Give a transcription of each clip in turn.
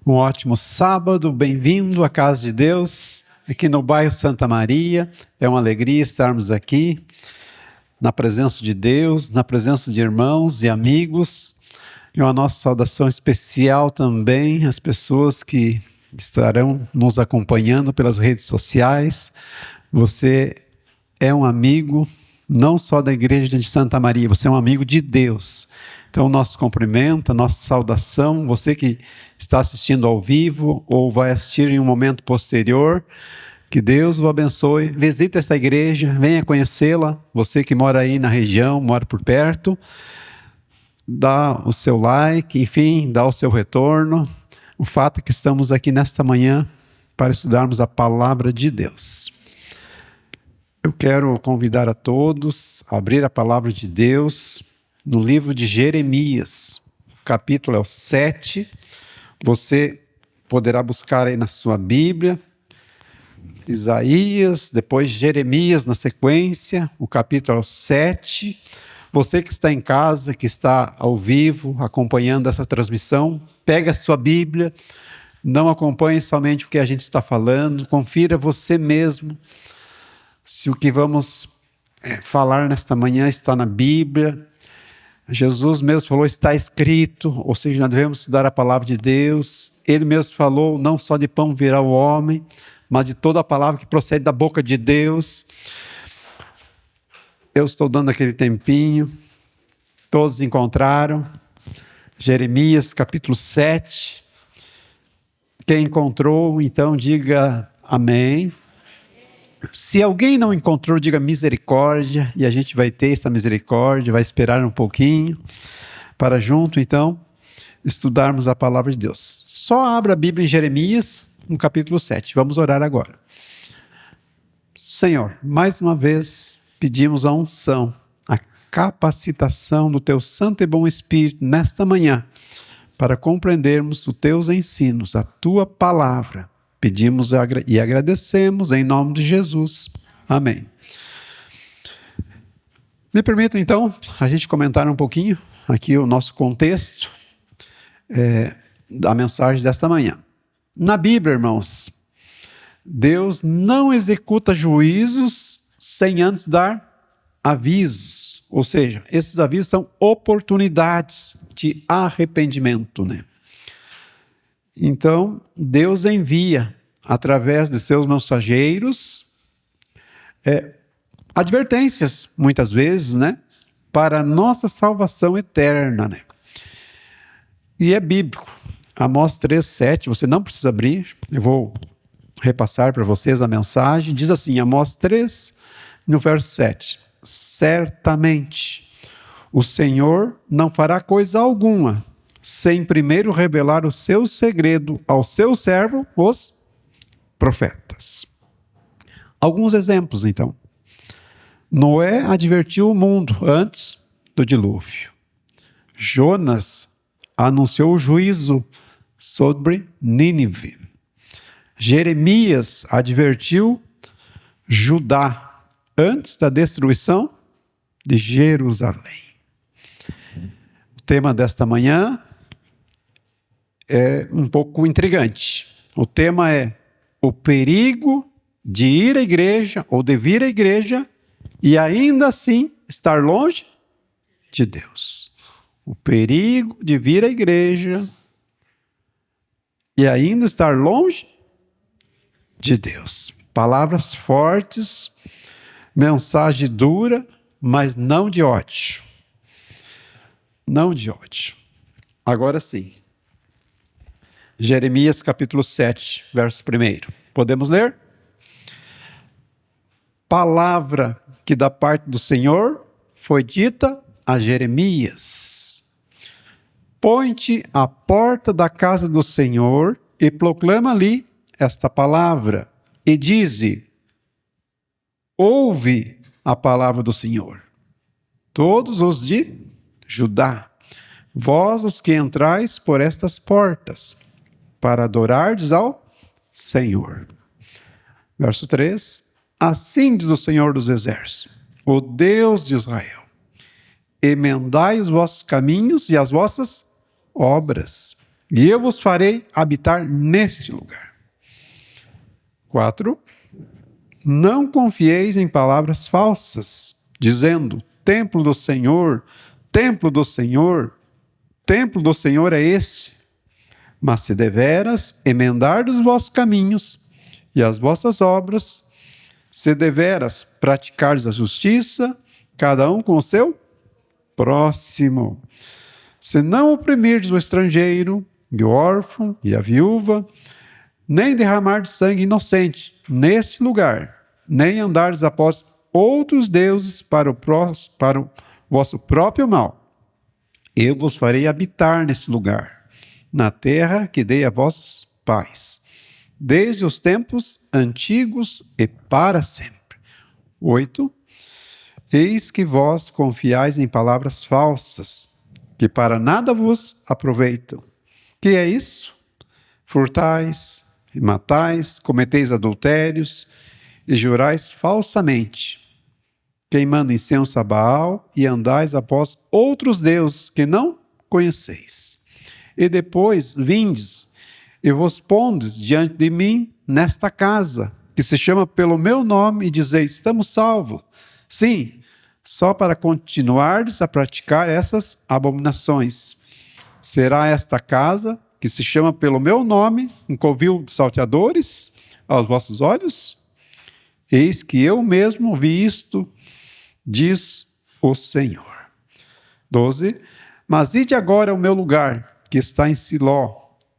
Um ótimo sábado, bem-vindo à Casa de Deus, aqui no bairro Santa Maria. É uma alegria estarmos aqui, na presença de Deus, na presença de irmãos e amigos. E uma nossa saudação especial também às pessoas que estarão nos acompanhando pelas redes sociais. Você é um amigo não só da Igreja de Santa Maria, você é um amigo de Deus. Então, nosso cumprimento, nossa saudação, você que está assistindo ao vivo ou vai assistir em um momento posterior, que Deus o abençoe. Visite esta igreja, venha conhecê-la. Você que mora aí na região, mora por perto, dá o seu like, enfim, dá o seu retorno. O fato é que estamos aqui nesta manhã para estudarmos a palavra de Deus. Eu quero convidar a todos a abrir a palavra de Deus no livro de Jeremias, o capítulo é o 7. Você poderá buscar aí na sua Bíblia, Isaías, depois Jeremias na sequência, o capítulo é o 7. Você que está em casa, que está ao vivo, acompanhando essa transmissão, pega a sua Bíblia, não acompanhe somente o que a gente está falando, confira você mesmo se o que vamos falar nesta manhã está na Bíblia. Jesus mesmo falou, está escrito, ou seja, nós devemos estudar a palavra de Deus. Ele mesmo falou, não só de pão virá o homem, mas de toda a palavra que procede da boca de Deus. Eu estou dando aquele tempinho, todos encontraram, Jeremias capítulo 7. Quem encontrou, então diga amém. Se alguém não encontrou, diga misericórdia, e a gente vai ter essa misericórdia, vai esperar um pouquinho, para junto, então, estudarmos a palavra de Deus. Só abra a Bíblia em Jeremias, no capítulo 7, vamos orar agora. Senhor, mais uma vez, pedimos a unção, a capacitação do Teu Santo e Bom Espírito, nesta manhã, para compreendermos os Teus ensinos, a Tua palavra. Pedimos e agradecemos em nome de Jesus. Amém. Me permitam, então, a gente comentar um pouquinho aqui o nosso contexto da mensagem desta manhã. Na Bíblia, irmãos, Deus não executa juízos sem antes dar avisos. Ou seja, esses avisos são oportunidades de arrependimento, né? Então, Deus envia, através de seus mensageiros, advertências, muitas vezes, né, para a nossa salvação eterna, né? E é bíblico. Amós 3:7, você não precisa abrir, eu vou repassar para vocês a mensagem. Diz assim, Amós 3, no verso 7. Certamente, o Senhor não fará coisa alguma, sem primeiro revelar o seu segredo ao seu servo, os profetas. Alguns exemplos, então. Noé advertiu o mundo antes do dilúvio. Jonas anunciou o juízo sobre Nínive. Jeremias advertiu Judá antes da destruição de Jerusalém. O tema desta manhã é um pouco intrigante. O tema é o perigo de ir à igreja ou de vir à igreja e ainda assim estar longe de Deus. O perigo de vir à igreja e ainda estar longe de Deus. Palavras fortes, mensagem dura, mas não de ódio. Não de ódio. Agora sim. Jeremias capítulo 7, verso 1. Podemos ler? Palavra que da parte do Senhor foi dita a Jeremias. Põe-te à porta da casa do Senhor e proclama ali esta palavra. E dize, ouve a palavra do Senhor. Todos os de Judá, vós os que entrais por estas portas, para adorardes ao Senhor. Verso 3. Assim diz o Senhor dos Exércitos, o Deus de Israel, emendai os vossos caminhos e as vossas obras, e eu vos farei habitar neste lugar. 4. Não confieis em palavras falsas, dizendo, templo do Senhor, templo do Senhor, templo do Senhor é este. Mas se deveras emendardes os vossos caminhos e as vossas obras, se deveras praticardes a justiça, cada um com o seu próximo, se não oprimirdes o estrangeiro, e o órfão, e a viúva, nem derramardes sangue inocente neste lugar, nem andardes após outros deuses para o vosso próprio mal, eu vos farei habitar neste lugar, na terra que dei a vossos pais, desde os tempos antigos e para sempre. 8. Eis que vós confiais em palavras falsas, que para nada vos aproveitam. Que é isso? Furtais, e matais, cometeis adultérios, e jurais falsamente, queimando incenso a Baal, e andais após outros deuses que não conheceis. E depois vindes, e vos pondes diante de mim nesta casa, que se chama pelo meu nome, e dizeis, estamos salvos. Sim, só para continuardes a praticar essas abominações. Será esta casa, que se chama pelo meu nome, um covil de salteadores aos vossos olhos? Eis que eu mesmo vi isto, diz o Senhor. 12. Mas ide agora ao meu lugar, que está em Siló,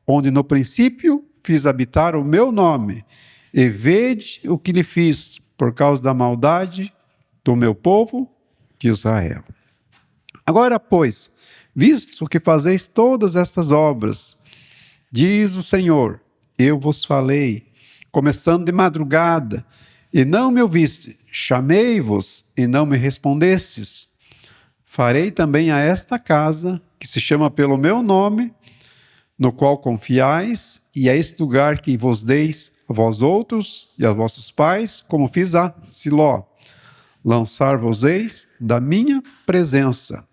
onde no princípio fiz habitar o meu nome, e vede o que lhe fiz, por causa da maldade do meu povo de Israel. Agora, pois, visto que fazeis todas estas obras, diz o Senhor, eu vos falei, começando de madrugada, e não me ouviste, chamei-vos e não me respondestes. Farei também a esta casa, que se chama pelo meu nome, no qual confiais, e a este lugar que vos deis a vós outros e aos vossos pais, como fiz a Siló. Lançar-vos-eis da minha presença,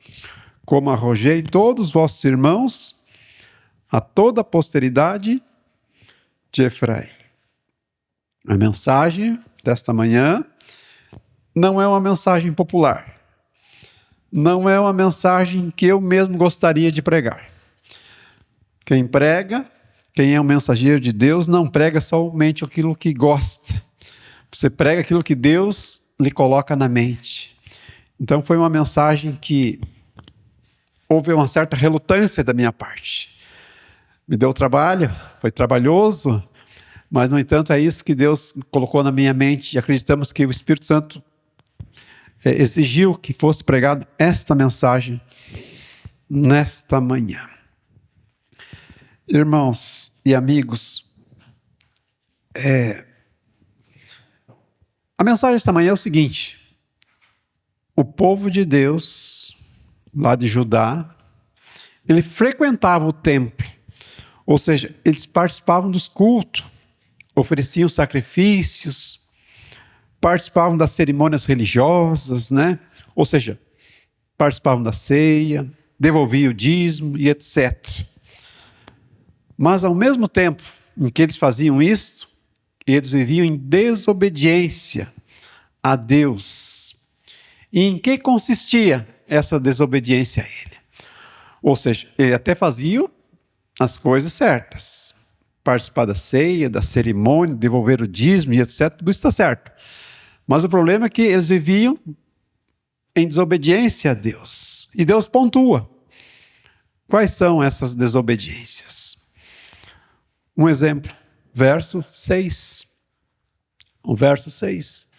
como arrojei todos os vossos irmãos, a toda a posteridade de Efraim. A mensagem desta manhã não é uma mensagem popular. Não é uma mensagem que eu mesmo gostaria de pregar. Quem prega, quem é um mensageiro de Deus, não prega somente aquilo que gosta. Você prega aquilo que Deus lhe coloca na mente. Então foi uma mensagem que houve uma certa relutância da minha parte. Me deu trabalho, foi trabalhoso, mas no entanto é isso que Deus colocou na minha mente e acreditamos que o Espírito Santo exigiu que fosse pregada esta mensagem nesta manhã. Irmãos e amigos, a mensagem desta manhã é o seguinte: o povo de Deus, lá de Judá, ele frequentava o templo, ou seja, eles participavam dos cultos, ofereciam sacrifícios, participavam das cerimônias religiosas, né? Ou seja, participavam da ceia, devolviam o dízimo e etc. Mas ao mesmo tempo em que eles faziam isso, eles viviam em desobediência a Deus. E em que consistia essa desobediência a Ele? Ou seja, eles até faziam as coisas certas. Participar da ceia, da cerimônia, devolver o dízimo e etc. Tudo isso está certo. Mas o problema é que eles viviam em desobediência a Deus. E Deus pontua. Quais são essas desobediências? Um exemplo, verso 6. O verso 6.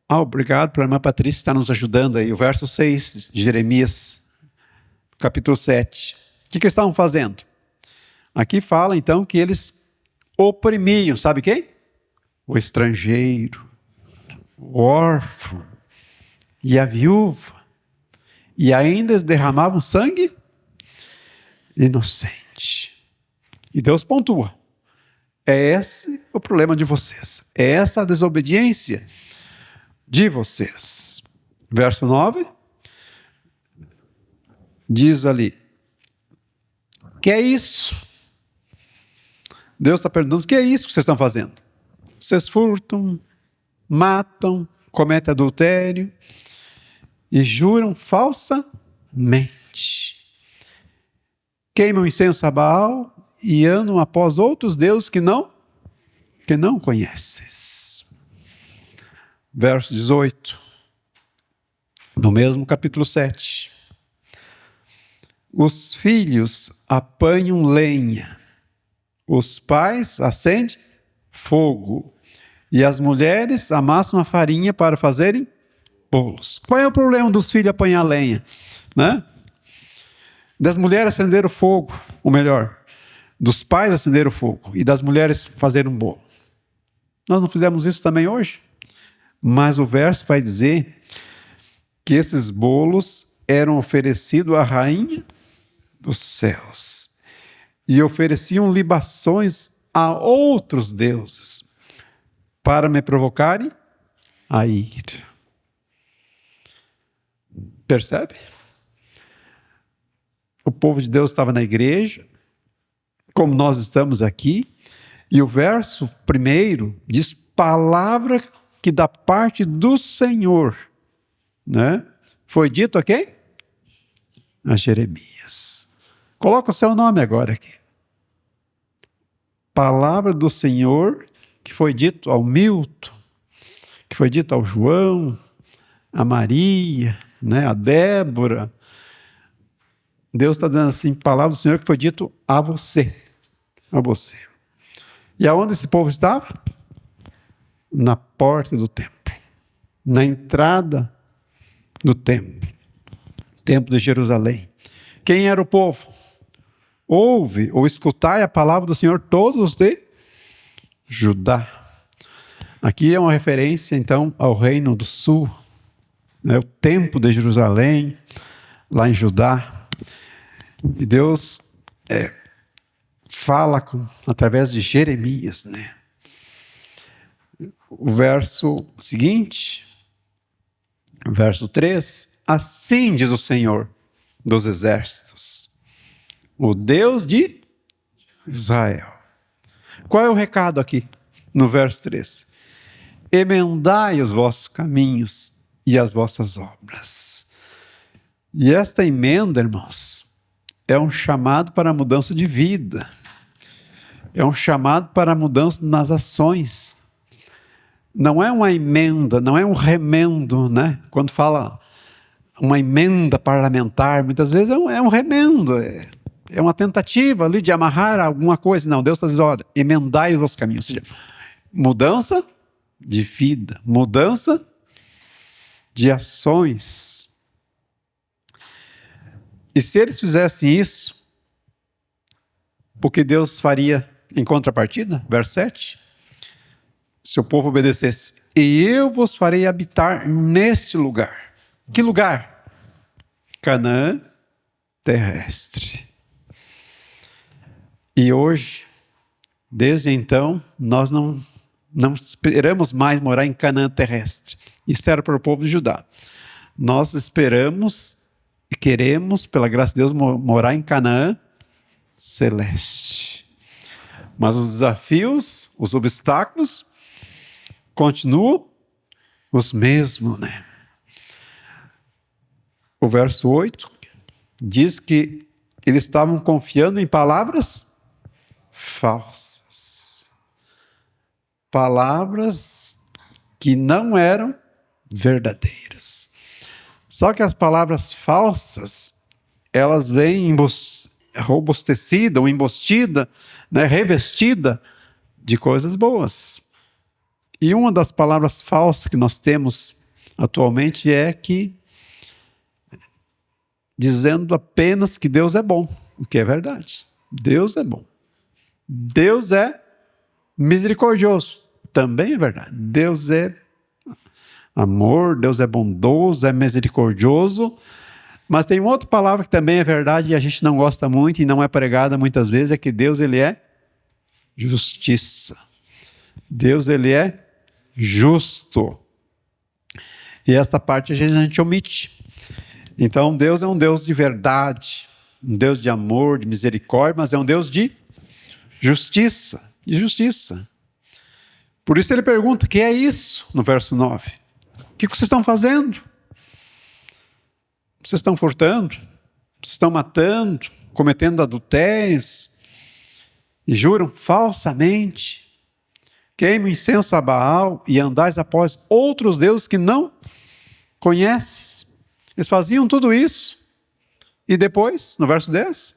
Obrigado pela irmã Patrícia estar nos ajudando aí. O verso 6 de Jeremias, capítulo 7. O que eles estavam fazendo? Aqui fala então que eles oprimiam, sabe quem? O estrangeiro, o órfão e a viúva. E ainda eles derramavam sangue inocente. E Deus pontua. É esse o problema de vocês. É essa a desobediência de vocês. Verso 9. Diz ali: Que é isso? Deus está perguntando: o que é isso que vocês estão fazendo? Vocês furtam, matam, cometem adultério e juram falsamente. Queimam incenso a Baal e andam após outros deuses que não conheces. Verso 18, do mesmo capítulo 7. Os filhos apanham lenha, os pais acendem fogo, e as mulheres amassam a farinha para fazerem bolos. Qual é o problema dos filhos apanhar lenha? Né? Das mulheres acender o fogo, ou melhor, dos pais acender o fogo e das mulheres fazerem um bolo. Nós não fizemos isso também hoje? Mas o verso vai dizer que esses bolos eram oferecidos à rainha dos céus e ofereciam libações a outros deuses para me provocarem a ira. Percebe? O povo de Deus estava na igreja, como nós estamos aqui, e o verso 1 diz palavra que da parte do Senhor, né? Foi dito a quem? A Jeremias. Coloca o seu nome agora aqui. Palavra do Senhor que foi dito ao Milton, que foi dito ao João, a Maria, né? A Débora. Deus está dizendo assim, palavra do Senhor que foi dito a você. A você. E aonde esse povo estava? Na porta do templo. Na entrada do templo. Templo de Jerusalém. Quem era o povo? Ouve ou escutai a palavra do Senhor todos de Judá. Aqui é uma referência, então, ao reino do sul. Né? O templo de Jerusalém, lá em Judá. E Deus fala através de Jeremias, né? O verso seguinte, o verso 3, assim diz o Senhor dos exércitos, o Deus de Israel. Qual é o recado aqui no verso 3? Emendai os vossos caminhos e as vossas obras. E esta emenda, irmãos, é um chamado para a mudança de vida. É um chamado para a mudança nas ações. Não é uma emenda, não é um remendo, né? Quando fala uma emenda parlamentar, muitas vezes é um remendo, é uma tentativa ali de amarrar alguma coisa. Não, Deus está dizendo, olha, emendai os vossos caminhos. Ou seja, mudança de vida, mudança de ações. E se eles fizessem isso, o que Deus faria em contrapartida? Verso 7. Se o povo obedecesse, e eu vos farei habitar neste lugar. Que lugar? Canaã terrestre. E hoje, desde então, nós não esperamos mais morar em Canaã terrestre. Isso era para o povo de Judá. Nós esperamos e queremos, pela graça de Deus, morar em Canaã celeste. Mas os desafios, os obstáculos, continuam os mesmos, né? O verso 8 diz que eles estavam confiando em palavras falsas. Palavras que não eram verdadeiras. Só que as palavras falsas, elas vêm robustecida ou embostida, né, revestida de coisas boas. E uma das palavras falsas que nós temos atualmente é que dizendo apenas que Deus é bom, o que é verdade. Deus é bom. Deus é misericordioso, também é verdade. Deus é amor, Deus é bondoso, é misericordioso. Mas tem uma outra palavra que também é verdade e a gente não gosta muito e não é pregada muitas vezes, é que Deus, ele é justiça. Deus, ele é justo. E esta parte a gente omite. Então, Deus é um Deus de verdade. um Deus de amor, de misericórdia, mas é um Deus de justiça, de justiça. Por isso ele pergunta, o que é isso? No verso 9. O que vocês estão fazendo? Vocês estão furtando? Vocês estão matando? Cometendo adultérios? E juram falsamente? Queimam incenso a Baal e andais após outros deuses que não conheces? Eles faziam tudo isso. E depois, no verso 10,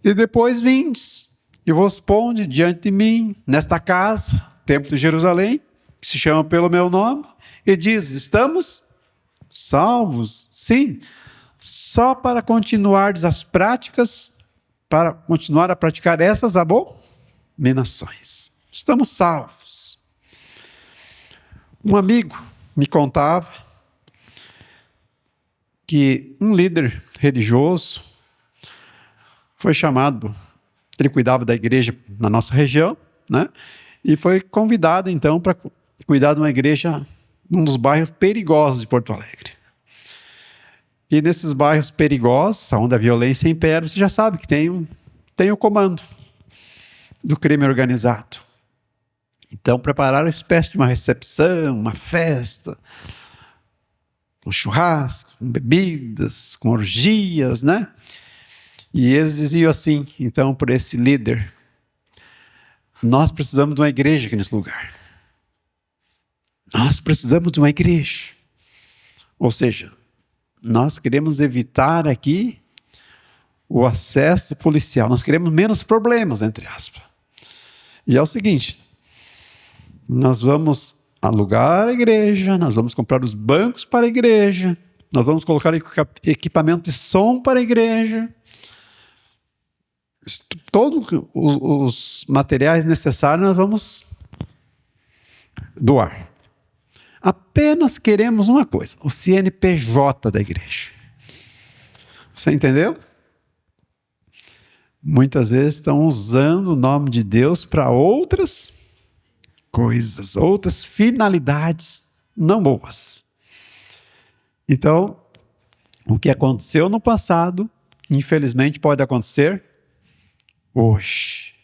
e depois vindes e vos ponde diante de mim, nesta casa, templo de Jerusalém, que se chama pelo meu nome, e diz, estamos salvos, sim, só para continuardes as práticas, para continuar a praticar essas abominações. Estamos salvos. Um amigo me contava que um líder religioso foi chamado, ele cuidava da igreja na nossa região, né? E foi convidado então para cuidar de uma igreja num dos bairros perigosos de Porto Alegre. E nesses bairros perigosos, onde a violência impera, você já sabe que tem o comando do crime organizado. Então prepararam uma espécie de uma recepção, uma festa, com churrasco, com bebidas, com orgias, né? E eles diziam assim, então, para esse líder, nós precisamos de uma igreja aqui nesse lugar. Nós precisamos de uma igreja. Ou seja, nós queremos evitar aqui o acesso policial. Nós queremos menos problemas, entre aspas. E é o seguinte, nós vamos alugar a igreja, nós vamos comprar os bancos para a igreja, nós vamos colocar equipamento de som para a igreja, todos os materiais necessários nós vamos doar. Apenas queremos uma coisa, o CNPJ da igreja. Você entendeu? Muitas vezes estão usando o nome de Deus para outras coisas, outras finalidades não boas. Então, o que aconteceu no passado, infelizmente pode acontecer hoje.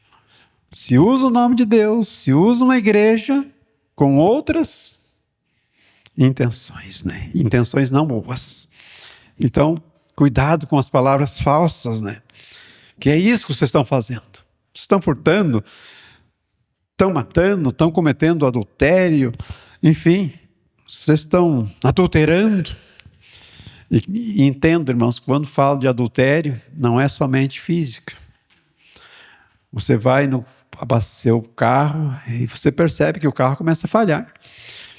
Se usa o nome de Deus, se usa uma igreja com outras intenções, né? Intenções não boas. Então, cuidado com as palavras falsas, né? Que é isso que vocês estão fazendo. Vocês estão furtando, estão matando, estão cometendo adultério, enfim, vocês estão adulterando. E entendo, irmãos, quando falo de adultério, não é somente física. Você vai abastecer o carro e você percebe que o carro começa a falhar.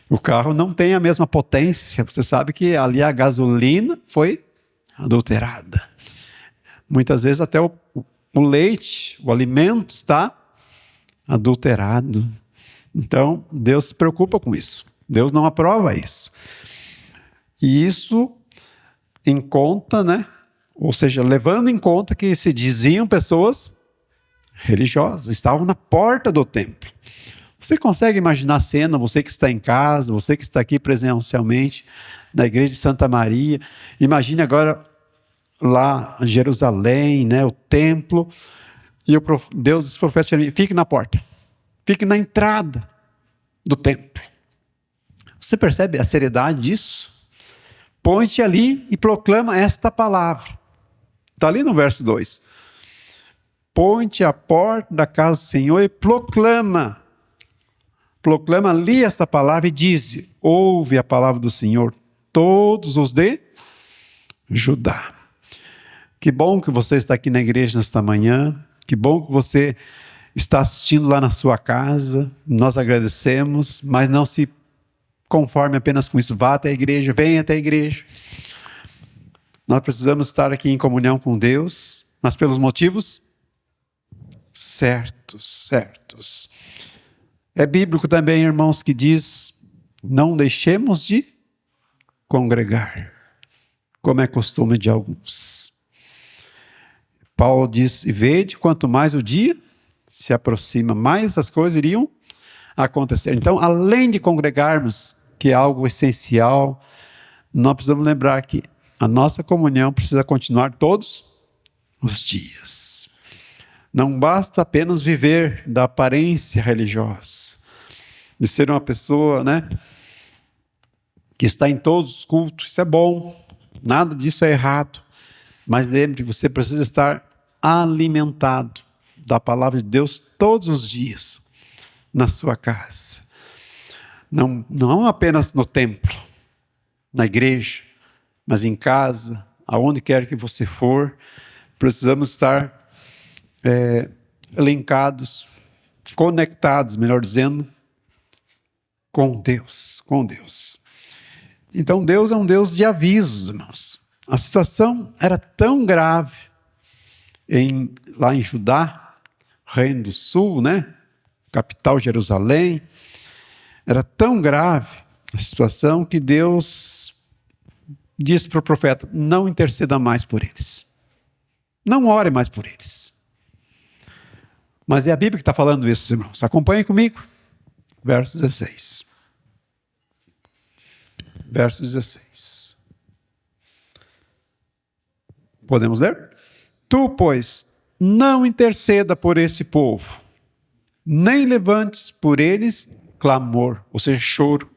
O carro não tem a mesma potência. Você sabe que ali a gasolina foi adulterada. Muitas vezes até o leite, o alimento está adulterado. Então, Deus se preocupa com isso. Deus não aprova isso. E isso em conta, né? Ou seja, levando em conta que se diziam pessoas religiosas, estavam na porta do templo. Você consegue imaginar a cena, você que está em casa, você que está aqui presencialmente, na igreja de Santa Maria, imagine agora lá em Jerusalém, né, o templo, e Deus diz para o profeta Jeremias, fique na porta, fique na entrada do templo. Você percebe a seriedade disso? Põe-te ali e proclama esta palavra. Está ali no verso 2. Põe-te à porta da casa do Senhor e proclama ali esta palavra e diz, ouve a palavra do Senhor, todos os de Judá. Que bom que você está aqui na igreja nesta manhã, que bom que você está assistindo lá na sua casa, nós agradecemos, mas não se conforme apenas com isso, vá até a igreja, venha até a igreja. Nós precisamos estar aqui em comunhão com Deus, mas pelos motivos certos. É bíblico também, irmãos, que diz, não deixemos de congregar, como é costume de alguns. Paulo diz, e vede, quanto mais o dia se aproxima, mais as coisas iriam acontecer. Então, além de congregarmos, que é algo essencial, nós precisamos lembrar que A nossa comunhão precisa continuar todos os dias. Não basta apenas viver da aparência religiosa, de ser uma pessoa, que está em todos os cultos. Isso é bom, nada disso é errado. Mas lembre, você precisa estar alimentado da palavra de Deus todos os dias na sua casa. Não apenas no templo, na igreja, mas em casa, aonde quer que você for, precisamos estar linkados, conectados, melhor dizendo, com Deus, Então Deus é um Deus de avisos, irmãos. A situação era tão grave lá em Judá, Reino do Sul, capital Jerusalém, era tão grave a situação que Deus disse para o profeta: não interceda mais por eles. Não ore mais por eles. Mas é a Bíblia que está falando isso, irmãos. Acompanhem comigo. Verso 16. Verso 16. Podemos ler? Tu, pois, não interceda por esse povo, nem levantes por eles clamor, ou seja, choro,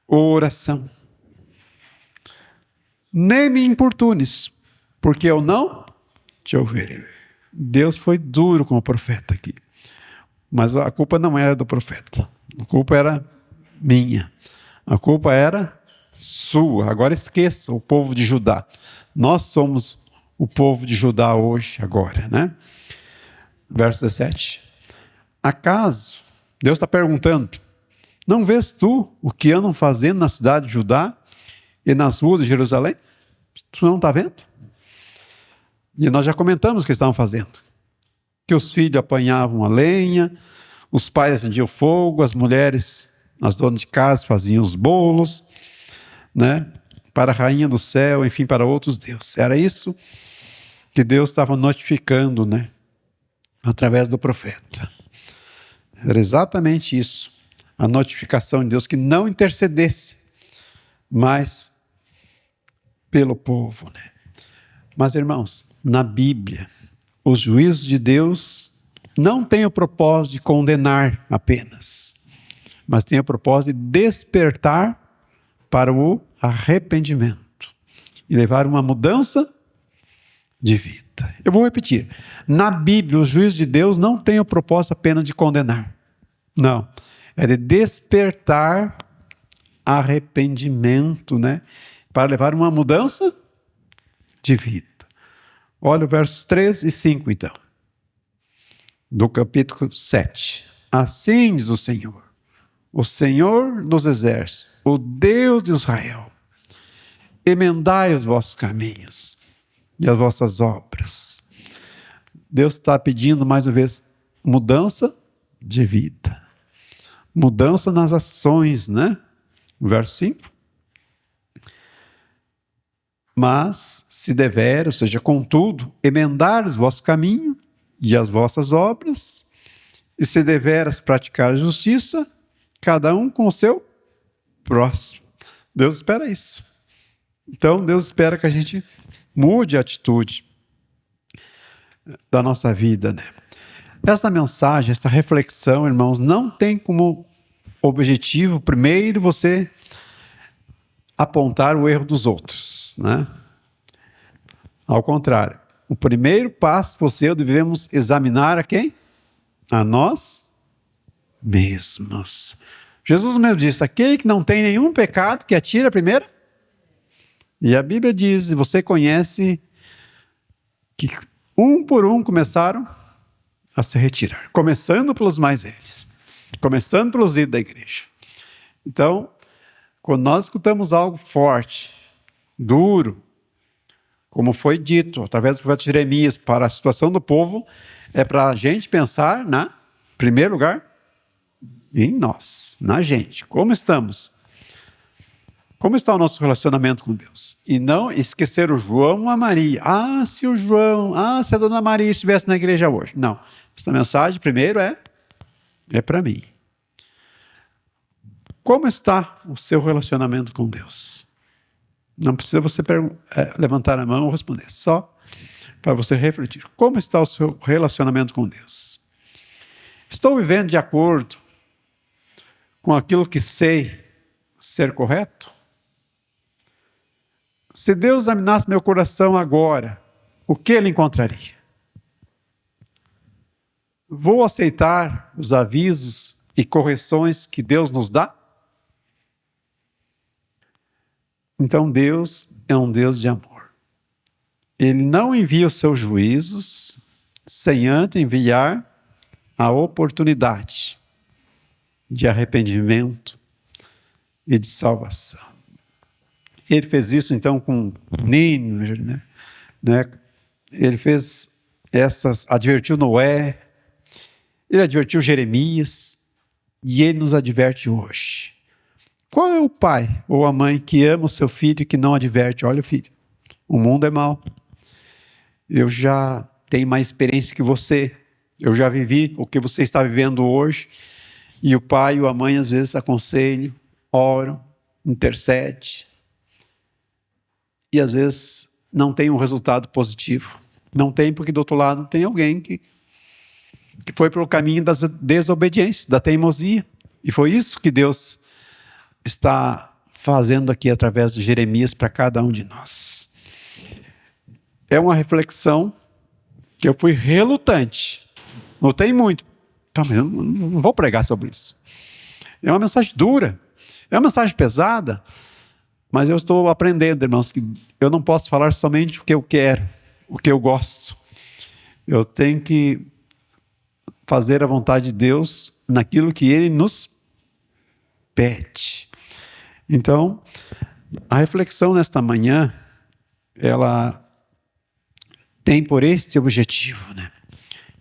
oração. Nem me importunes, porque eu não te ouvirei. Deus foi duro com o profeta aqui. Mas a culpa não era do profeta. A culpa era minha. A culpa era sua. Agora esqueça o povo de Judá. Nós somos o povo de Judá hoje, agora, Verso 17. Acaso, Deus está perguntando, não vês tu o que andam fazendo na cidade de Judá e nas ruas de Jerusalém? Tu não está vendo? E nós já comentamos o que eles estavam fazendo. Que os filhos apanhavam a lenha, os pais acendiam fogo, as mulheres, as donas de casa, faziam os bolos, para a rainha do céu, enfim, para outros deuses. Era isso que Deus estava notificando, através do profeta. Era exatamente isso, a notificação de Deus, que não intercedesse mais pelo povo, Mas, irmãos, na Bíblia, os juízos de Deus não têm o propósito de condenar apenas, mas têm o propósito de despertar para o arrependimento e levar uma mudança de vida. Eu vou repetir. Na Bíblia, os juízos de Deus não têm o propósito apenas de condenar. Não. É de despertar arrependimento, para levar uma mudança de vida. Olha o versos 3 e 5, então, do capítulo 7. Assim diz o Senhor dos exércitos, o Deus de Israel: emendai os vossos caminhos e as vossas obras. Deus está pedindo, mais uma vez, mudança de vida. Mudança nas ações, Verso 5. Mas, se dever, ou seja, contudo, emendar os vossos caminhos e as vossas obras, e se deveras praticar a justiça, cada um com o seu próximo. Deus espera isso. Então, Deus espera que a gente mude a atitude da nossa vida, Essa mensagem, essa reflexão, irmãos, não tem como objetivo, primeiro, você apontar o erro dos outros, Ao contrário, o primeiro passo, você e eu devemos examinar a quem? A nós mesmos. Jesus mesmo disse: aquele que não tem nenhum pecado, que atire a primeira. E a Bíblia diz, e você conhece, que um por um começaram a se retirar, começando pelos mais velhos, começando pelos líderes da igreja. Então, quando nós escutamos algo forte, duro, como foi dito através do profeta Jeremias para a situação do povo, é para a gente pensar, em primeiro lugar, em nós, na gente. Como estamos? Como está o nosso relacionamento com Deus? E não esquecer o João ou a Maria. Se o João, se a dona Maria estivesse na igreja hoje. Não. Essa mensagem, primeiro, é para mim. Como está o seu relacionamento com Deus? Não precisa você levantar a mão ou responder, só para você refletir. Como está o seu relacionamento com Deus? Estou vivendo de acordo com aquilo que sei ser correto? Se Deus examinasse meu coração agora, o que Ele encontraria? Vou aceitar os avisos e correções que Deus nos dá? Então Deus é um Deus de amor. Ele não envia os seus juízos sem antes enviar a oportunidade de arrependimento e de salvação. Ele fez isso então com Nínive, né? Ele fez advertiu Noé, ele advertiu Jeremias, e ele nos adverte hoje. Qual é o pai ou a mãe que ama o seu filho e que não adverte? Olha, filho, o mundo é mau. Eu já tenho mais experiência que você. Eu já vivi o que você está vivendo hoje. E o pai ou a mãe às vezes aconselham, oram, intercede. E às vezes não tem um resultado positivo. Não tem porque do outro lado tem alguém que foi pelo caminho da desobediência, da teimosia. E foi isso que Deus está fazendo aqui através de Jeremias para cada um de nós. É uma reflexão que eu fui relutante. Lutei muito. Mas eu não vou pregar sobre isso. É uma mensagem dura. É uma mensagem pesada. Mas eu estou aprendendo, irmãos, que eu não posso falar somente o que eu quero, o que eu gosto. Eu tenho que fazer a vontade de Deus naquilo que Ele nos pede. Então, a reflexão nesta manhã, ela tem por este objetivo, né?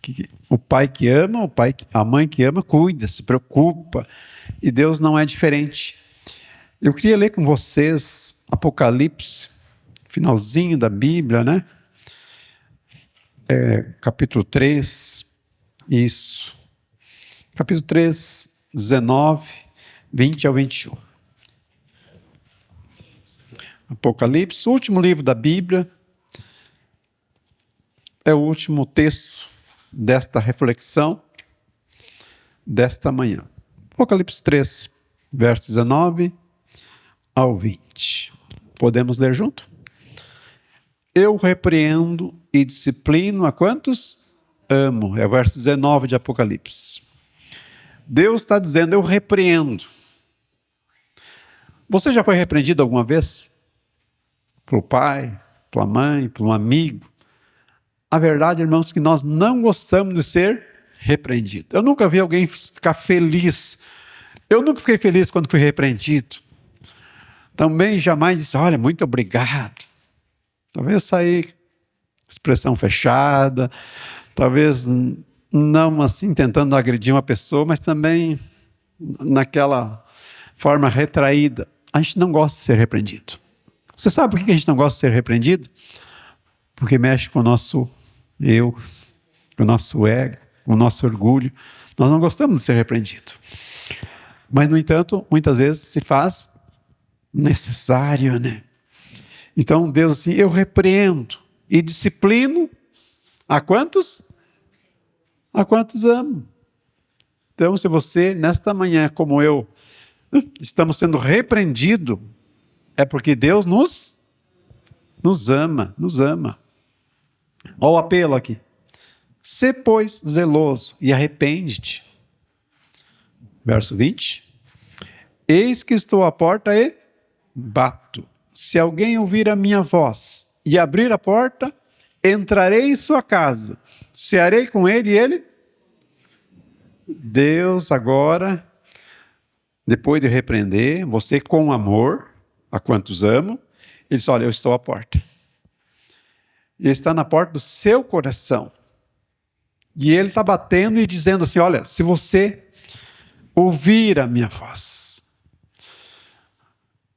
Que o pai que ama, a mãe que ama, cuida, se preocupa, e Deus não é diferente. Eu queria ler com vocês Apocalipse, finalzinho da Bíblia, né? Capítulo 3, isso. Capítulo 3, 19, 20 ao 21. Apocalipse, o último livro da Bíblia, é o último texto desta reflexão, desta manhã. Apocalipse 3, verso 19 ao 20. Podemos ler junto? Eu repreendo e disciplino a quantos? Amo. É o verso 19 de Apocalipse. Deus está dizendo, eu repreendo. Você já foi repreendido alguma vez? Pelo pai, pela mãe, por um amigo? A verdade, irmãos, é que nós não gostamos de ser repreendido. Eu nunca vi alguém ficar feliz. Eu nunca fiquei feliz quando fui repreendido. Também jamais disse, olha, muito obrigado. Talvez sair expressão fechada, talvez não assim tentando agredir uma pessoa, mas também naquela forma retraída. A gente não gosta de ser repreendido. Você sabe por que a gente não gosta de ser repreendido? Porque mexe com o nosso eu, com o nosso ego, com o nosso orgulho. Nós não gostamos de ser repreendido. Mas, no entanto, muitas vezes se faz necessário, né? Então, Deus assim, eu repreendo e disciplino a quantos? A quantos amo. Então, se você, nesta manhã, como eu, estamos sendo repreendidos, é porque Deus nos ama, nos ama. Olha o apelo aqui. Sê, pois, zeloso e arrepende-te. Verso 20. Eis que estou à porta e bato. Se alguém ouvir a minha voz e abrir a porta, entrarei em sua casa, cearei com ele e ele. Deus agora, depois de repreender, você com amor, a quantos amo, ele diz, olha, eu estou à porta. Ele está na porta do seu coração. E ele está batendo e dizendo assim, olha, se você ouvir a minha voz,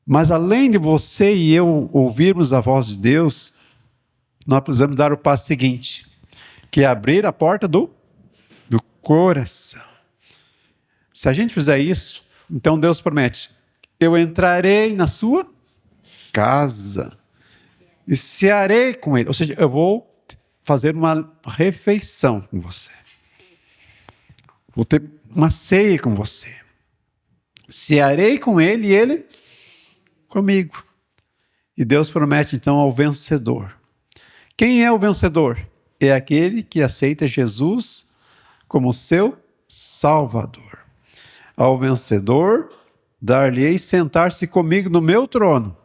mas além de você e eu ouvirmos a voz de Deus, nós precisamos dar o passo seguinte, que é abrir a porta do coração. Se a gente fizer isso, então Deus promete, eu entrarei na sua casa e cearei com ele. Ou seja, eu vou fazer uma refeição com você. Vou ter uma ceia com você. Cearei com ele e ele comigo. E Deus promete então ao vencedor. Quem é o vencedor? É aquele que aceita Jesus como seu Salvador. Ao vencedor, dar-lhe-ei sentar-se comigo no meu trono,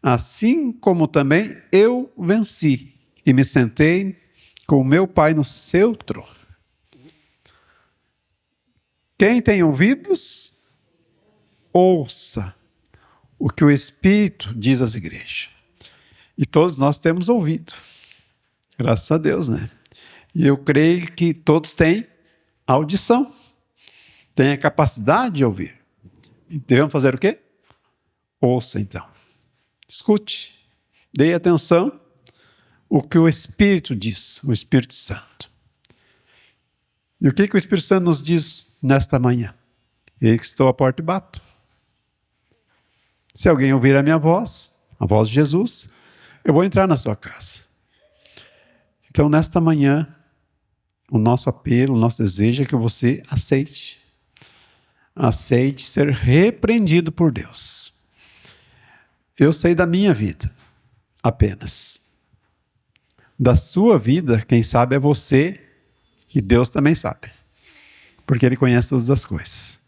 assim como também eu venci e me sentei com o meu Pai no seu trono. Quem tem ouvidos, ouça o que o Espírito diz às igrejas. E todos nós temos ouvido. Graças a Deus, né? E eu creio que todos têm audição. Têm a capacidade de ouvir. E devemos fazer o quê? Ouça, então. Escute. Dê atenção o que o Espírito diz, o Espírito Santo. E o que o Espírito Santo nos diz nesta manhã? Eis que estou à porta e bato. Se alguém ouvir a minha voz, a voz de Jesus, eu vou entrar na sua casa. Então, nesta manhã, o nosso apelo, o nosso desejo é que você aceite. Aceite ser repreendido por Deus. Eu sei da minha vida, apenas. Da sua vida, quem sabe é você, e Deus também sabe. Porque Ele conhece todas as coisas.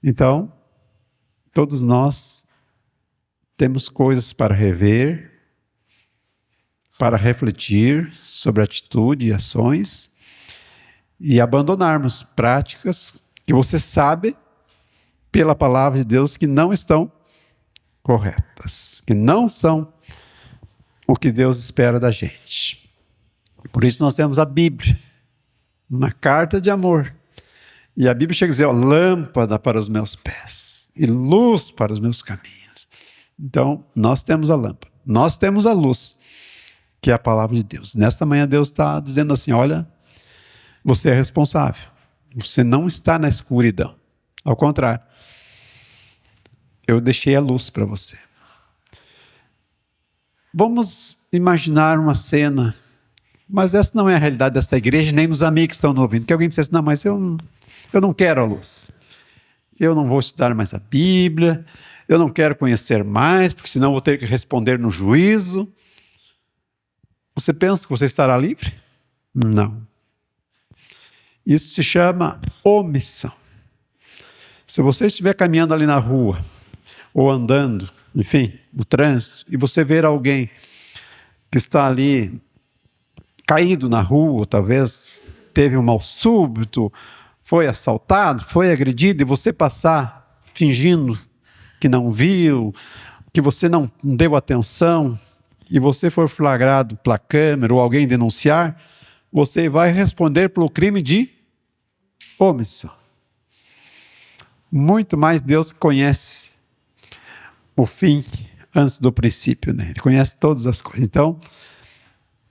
Então, todos nós temos coisas para rever, para refletir sobre atitude e ações e abandonarmos práticas que você sabe pela palavra de Deus que não estão corretas, que não são o que Deus espera da gente. Por isso nós temos a Bíblia, uma carta de amor. E a Bíblia chega a dizer, ó, lâmpada para os meus pés e luz para os meus caminhos. Então, nós temos a lâmpada, nós temos a luz, que é a palavra de Deus. Nesta manhã Deus está dizendo assim, olha, você é responsável. Você não está na escuridão. Ao contrário, eu deixei a luz para você. Vamos imaginar uma cena, mas essa não é a realidade desta igreja, nem dos amigos que estão nos ouvindo. Que alguém dissesse, não, mas eu não quero a luz. Eu não vou estudar mais a Bíblia, eu não quero conhecer mais, porque senão vou ter que responder no juízo. Você pensa que você estará livre? Não. Isso se chama omissão. Se você estiver caminhando ali na rua, ou andando, enfim, no trânsito, e você ver alguém que está ali caído na rua, talvez teve um mal súbito, foi assaltado, foi agredido, e você passar fingindo que não viu, que você não deu atenção, e você for flagrado pela câmera ou alguém denunciar, você vai responder pelo crime de omissão. Muito mais Deus conhece o fim antes do princípio, né? Ele conhece todas as coisas. Então,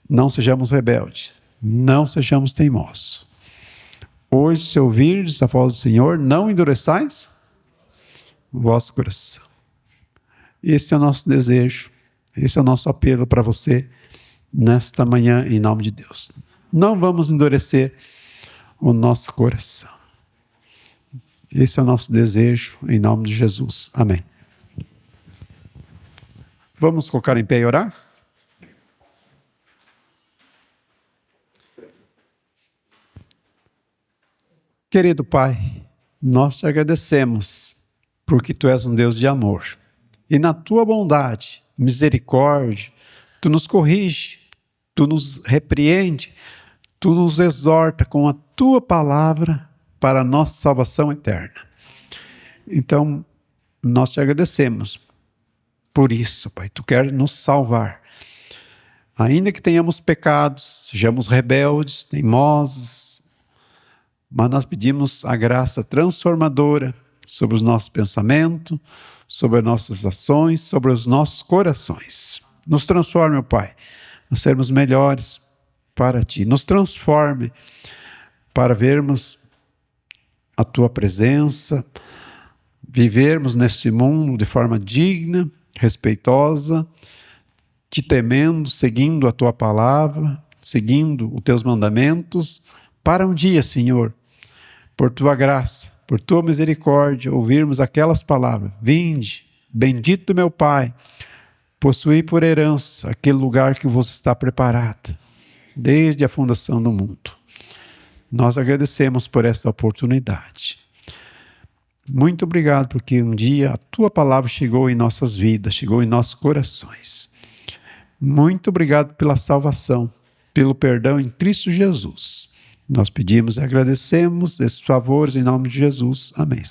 não sejamos rebeldes, não sejamos teimosos. Hoje, se ouvirdes a voz do Senhor, não endureçais o vosso coração. Esse é o nosso desejo. Esse é o nosso apelo para você nesta manhã, em nome de Deus. Não vamos endurecer o nosso coração. Esse é o nosso desejo, em nome de Jesus. Amém. Vamos colocar em pé e orar? Querido Pai, nós te agradecemos, porque Tu és um Deus de amor. E na Tua bondade, misericórdia, Tu nos corrige, Tu nos repreende, Tu nos exorta com a Tua palavra para a nossa salvação eterna. Então, nós te agradecemos por isso, Pai. Tu queres nos salvar. Ainda que tenhamos pecados, sejamos rebeldes, teimosos, mas nós pedimos a graça transformadora sobre os nossos pensamentos, sobre as nossas ações, sobre os nossos corações. Nos transforme, ó Pai, a sermos melhores para Ti. Nos transforme para vermos a Tua presença, vivermos neste mundo de forma digna, respeitosa, te temendo, seguindo a tua palavra, seguindo os teus mandamentos, para um dia, Senhor, por tua graça, por tua misericórdia, ouvirmos aquelas palavras: vinde, bendito meu Pai, possuí por herança aquele lugar que vos está preparado, desde a fundação do mundo. Nós agradecemos por esta oportunidade. Muito obrigado, porque um dia a tua palavra chegou em nossas vidas, chegou em nossos corações. Muito obrigado pela salvação, pelo perdão em Cristo Jesus. Nós pedimos e agradecemos esses favores em nome de Jesus. Amém.